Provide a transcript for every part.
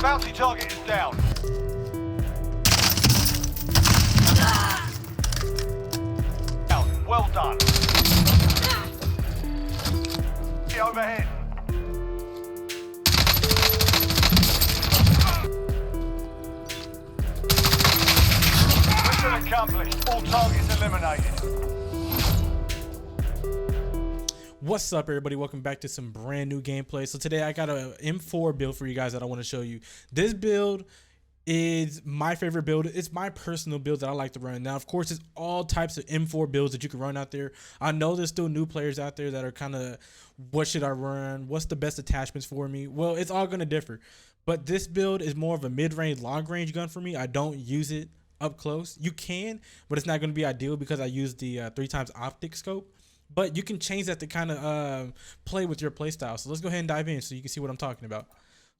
Bounty target is down. Down. Well done. Get overhead. Mission accomplished. All targets eliminated. What's up, everybody? Welcome back to some brand new gameplay. So today I got a M4 build for you guys that I want to show you. This build is my favorite build. It's my personal build that I like to run. Now, of course, there's all types of M4 builds that you can run out there. I know there's still new players out there that are kind of, what should I run? What's the best attachments for me? Well, it's all going to differ. But this build is more of a mid-range, long-range gun for me. I don't use it up close. You can, but it's not going to be ideal because I use the 3x optic scope. But you can change that to kind of play with your playstyle. So let's go ahead and dive in so you can see what I'm talking about.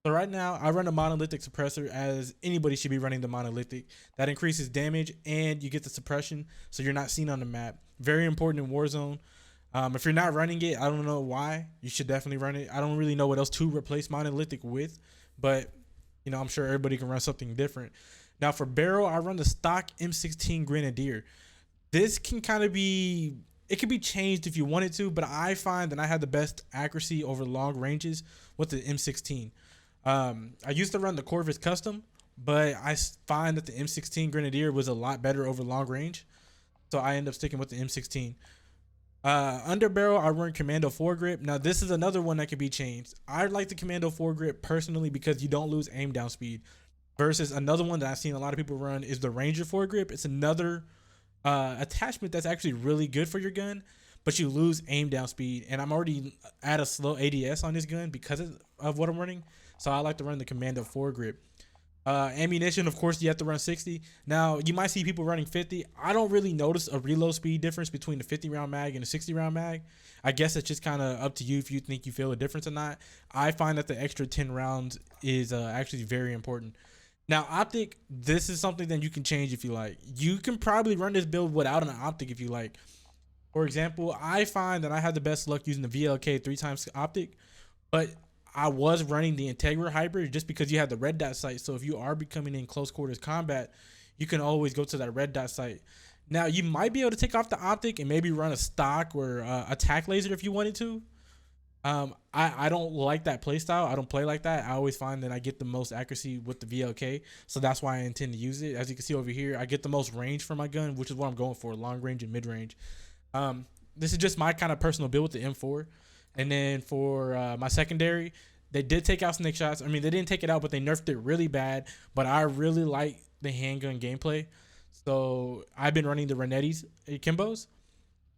So right now, I run a monolithic suppressor, as anybody should be running the monolithic. That increases damage and you get the suppression, so you're not seen on the map. Very important in Warzone. If you're not running it, I don't know why. You should definitely run it. I don't really know what else to replace monolithic with, but you know, I'm sure everybody can run something different. Now for barrel, I run the stock M16 Grenadier. This can kind of be... It could be changed if you wanted to, but I find that I had the best accuracy over long ranges with the M16. I used to run the Corvus Custom, but I find that the M16 Grenadier was a lot better over long range, so I end up sticking with the M16. Under barrel, I run Commando foregrip. Now, this is another one that could be changed. I like the Commando foregrip personally because you don't lose aim down speed, versus another one that I've seen a lot of people run is the Ranger foregrip. It's another attachment that's actually really good for your gun, but you lose aim down speed, and I'm already at a slow ADS on this gun because of what I'm running, so I like to run the Commando foregrip. Ammunition, of course, you have to run 60. Now you might see people running 50. I don't really notice a reload speed difference between the 50 round mag and the 60 round mag. I guess it's just kind of up to you if you think you feel a difference or not. I find that the extra 10 rounds is actually very important. Now, optic, this is something that you can change if you like. You can probably run this build without an optic if you like. For example, I find that I had the best luck using the VLK 3x optic, but I was running the Integra hybrid just because you have the red dot sight. So if you are becoming in close quarters combat, you can always go to that red dot sight. Now, you might be able to take off the optic and maybe run a stock or attack laser if you wanted to. I don't like that play style. I don't play like that. I always find that I get the most accuracy with the VLK, so that's why I intend to use it. As you can see over here, I get the most range for my gun, which is what I'm going for, long range and mid range. This is just my kind of personal build with the M4. And then for my secondary, they did take out snake shots. I mean, they didn't take it out, but they nerfed it really bad. But I really like the handgun gameplay, so I've been running the Renetti's Kimbos.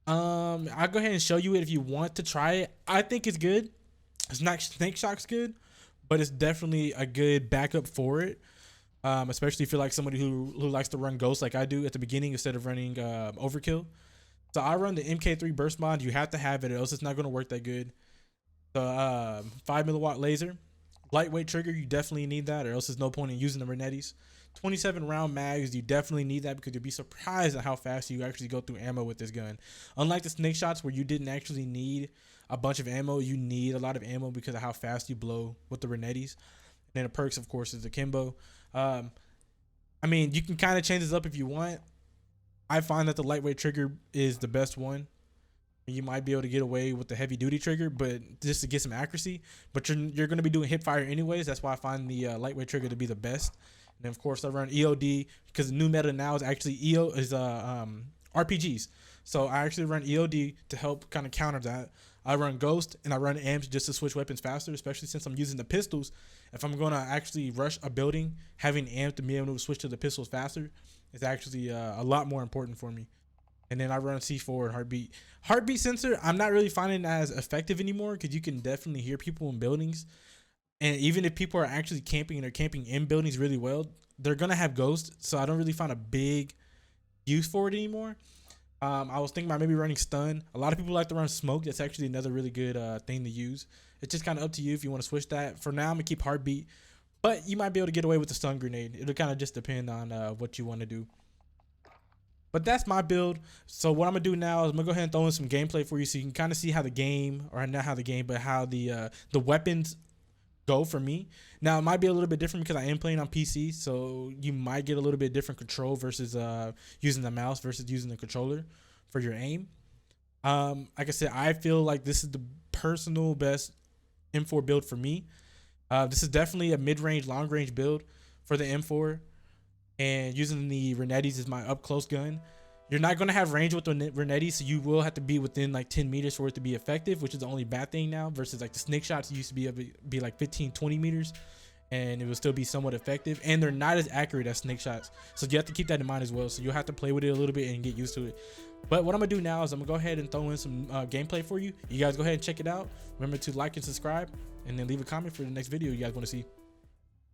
I'll go ahead and show you it if you want to try it. I think it's good. It's not snake shock's good, but it's definitely a good backup for it. Especially if you're like somebody who likes to run ghost like I do at the beginning instead of running overkill. So I run the MK3 burst mod. You have to have it, or else it's not going to work that good. The 5 milliwatt laser, lightweight trigger, you definitely need that, or else there's no point in using the Renetti's. 27 round mags, you definitely need that because you'll be surprised at how fast you actually go through ammo with this gun. Unlike the snake shots where you didn't actually need a bunch of ammo, you need a lot of ammo because of how fast you blow with the Renetti's. And then the perks, of course, is the Kimbo. I mean, you can kind of change this up if you want. I find that the lightweight trigger is the best one. You might be able to get away with the heavy duty trigger, but just to get some accuracy. But you're going to be doing hip fire anyways. That's why I find the lightweight trigger to be the best. And of course, I run EOD because the new meta now is actually RPGs. So I actually run EOD to help kind of counter that. I run Ghost and I run amps just to switch weapons faster, especially since I'm using the pistols. If I'm going to actually rush a building, having amp to be able to switch to the pistols faster is actually a lot more important for me. And then I run C4 and heartbeat. Heartbeat sensor, I'm not really finding as effective anymore because you can definitely hear people in buildings. And even if people are actually camping and they're camping in buildings really well, they're going to have ghosts. So I don't really find a big use for it anymore. I was thinking about maybe running stun. A lot of people like to run smoke. That's actually another really good thing to use. It's just kind of up to you if you want to switch that. For now, I'm going to keep heartbeat. But you might be able to get away with the stun grenade. It'll kind of just depend on what you want to do. But that's my build. So what I'm going to do now is I'm going to go ahead and throw in some gameplay for you so you can kind of see how the game, or not how the game, but how the weapons go for me. Now it might be a little bit different because I am playing on PC, so you might get a little bit different control versus using the mouse versus using the controller for your aim. Like I said, I feel like this is the personal best M4 build for me. This is definitely a mid-range, long-range build for the M4, and using the Renettis is my up-close gun. You're not going to have range with the Renetti, so you will have to be within like 10 meters for it to be effective, which is the only bad thing now, versus like the snake shots used to be like 15, 20 meters, and it will still be somewhat effective. And they're not as accurate as snake shots, so you have to keep that in mind as well. So you'll have to play with it a little bit and get used to it. But what I'm going to do now is I'm going to go ahead and throw in some gameplay for you. You guys go ahead and check it out. Remember to like and subscribe, and then leave a comment for the next video you guys want to see.